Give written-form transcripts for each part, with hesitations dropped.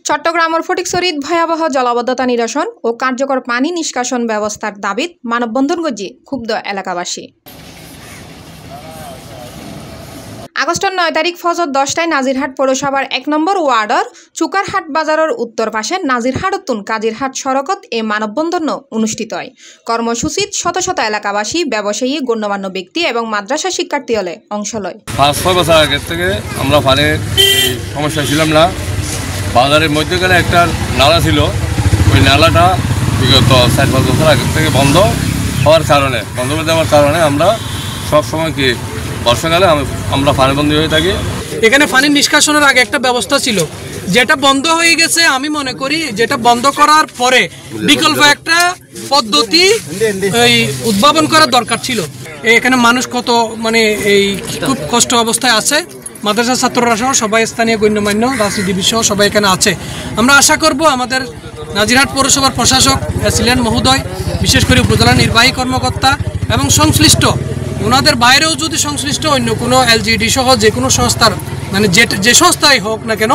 চট্টগ্রামের ফটিকছড়িত ভয়াবহ জলাবদ্ধতা নিরসন ও কার্যকর পানি নিষ্কাশন ব্যবস্থার দাবিত মানববন্ধন গজি ক্ষুব্ধ এলাকাবাসী। আগস্টের 9 তারিখ ফজর 10টায় নাজিরহাট পৌরসভার 1 নম্বর ওয়ার্ডর চুকারহাট বাজারের উত্তর পাশে নাজিরহাটতুন কাজিরহাট সড়কত এই মানববন্ধন অনুষ্ঠিত হয়। কর্মসূচিত শত শত এলাকাবাসী, ব্যবসায়ী, গণ্যমান্য ব্যক্তি এবং মাদ্রাসা শিক্ষার্থী হলে অংশ লয়। 5-6 বছর আগে থেকে আমরা পানির সমস্যা ছিলাম না। বাজারের মধ্যখানে একটা নালা ছিল, ওই নালাটা বিগত 4-5 বছর আগে থেকে বন্ধ হওয়ার কারণে, বন্ধ করে দেওয়ার কারণে আমরা সবসময় কি বর্ষাকালে আমরা পানিবন্দী হয়ে থাকি। এখানে পানি নিষ্কাশনের আগে একটা ব্যবস্থা ছিল, যেটা বন্ধ হয়ে গেছে। আমি মনে করি যেটা বন্ধ করার পরে বিকল্প একটা পদ্ধতি উদ্ভাবন করার দরকার ছিল। এখানে মানুষ কত এই খুব কষ্ট অবস্থায় আছে। মাদ্রাসা ছাত্ররা সহ সবাই, স্থানীয় গণ্যমান্য রাজনীতিবিদ সহ সবাই এখানে আছে। আমরা আশা করব আমাদের নাজিরহাট পৌরসভার প্রশাসক ছিলেন মহোদয়, বিশেষ করে উপজেলা নির্বাহী কর্মকর্তা এবং সংশ্লিষ্ট, ওনাদের বাইরেও যদি সংশ্লিষ্ট অন্য কোনো এলজিডি সহ যে কোনো সংস্থার যে সংস্থাই হোক না কেন,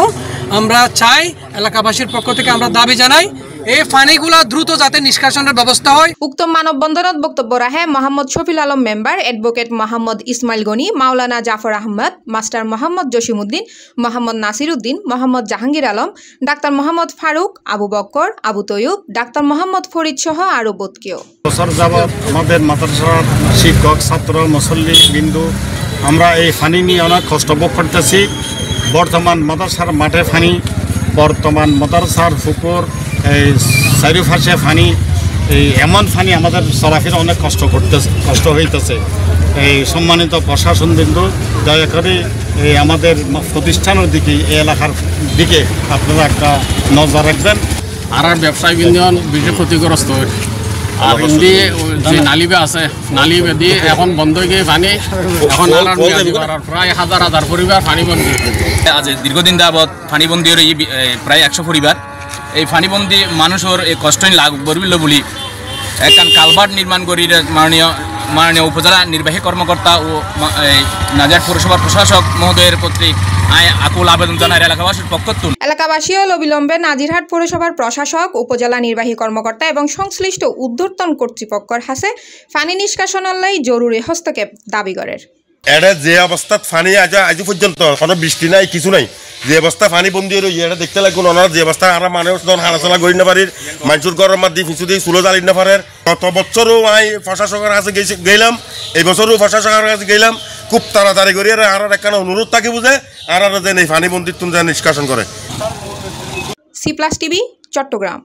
আমরা চাই এলাকাবাসীর পক্ষ থেকে আমরা দাবি জানাই এই পানিগুলা দ্রুত যাতে নিষ্কাশনের ব্যবস্থা হয়। উক্ত মানববন্ধনত বক্তব্য রাখে Mohammad Shafil Alam member, advocate Mohammad Ismail Gani, Maulana Jafar Ahmad, master Mohammad Jasimuddin, Mohammad Nasir Uddin, Mohammad Jahangir Alam, doctor Mohammad Faruk, Abu Bakkar, Abu Taiyub, doctor Mohammad Farid সহ আরো বোধকেও। বছর যাবৎ আমাদের মাদ্রাসার শিক্ষক, ছাত্র, মুসল্লি বিন্দু আমরা এই পানি নিয়ে অনেক কষ্ট ভোগ করতেছি। বর্তমান মাদ্রাসার মাঠে পানি, বর্তমান মাদ্রাসার পুকুর, এই চারিপাশে পানি, এই এমন পানি আমাদের চলাফেরা অনেক কষ্ট হইতেছে। এই সম্মানিত প্রশাসন বিন্দু দয়া করে এই আমাদের প্রতিষ্ঠানের দিকে, এই এলাকার দিকে আপনারা একটা নজর রাখবেন। আর ব্যবসায়ী বিন্দন বেশি ক্ষতিগ্রস্ত হয়। আর হিন্দি যে নালিবে আছে, নালিবে দিয়ে এখন বন্ধ হয়ে গিয়ে পানি, এখন প্রায় হাজার পরিবার পানিবন্দী। আজ দীর্ঘদিন যাবৎ পানিবন্দী প্রায় 100 পরিবার। এই পানিবন্দী মানুষের এই কষ্ট লাভ করবিল বলি একখান কালভার্ট নির্মাণ করি মাননীয় উপজেলা নির্বাহী কর্মকর্তা ও নাজিরহাট পৌরসভার প্রশাসক মহোদয়ের প্রতি আকুল আবেদন জানায় এলাকাবাসীর পক্ষ থেকে। এলাকাবাসী অবিলম্বে নাজিরহাট পৌরসভার প্রশাসক, উপজেলা নির্বাহী কর্মকর্তা এবং সংশ্লিষ্ট ঊর্ধ্বতন কর্তৃপক্ষের হাতে পানি নিষ্কাশনালয় জরুরি হস্তক্ষেপ দাবি করে। এটা যে অবস্থাত পানি আজ পর্যন্ত কোনো বৃষ্টি নাই, কিছু নাই, যে অবস্থা পানি বন্দি রই এটা দেখতে লাগবে ওনারা। যে অবস্থা আর মানুষ হারাচলা করি না পারির, মানুষের গরম মাত দিয়ে পিছু দিয়ে চুলো জ্বালি না পারের। গত বছরও আমি প্রশাসকের কাছে গেলাম, এই বছরও প্রশাসকের কাছে গেলাম। খুব তাড়াতাড়ি করি আর একখানা অনুরোধ থাকে বুঝে আর যেন এই পানি বন্দির তুমি নিষ্কাশন করে। C+ TV Chittagong.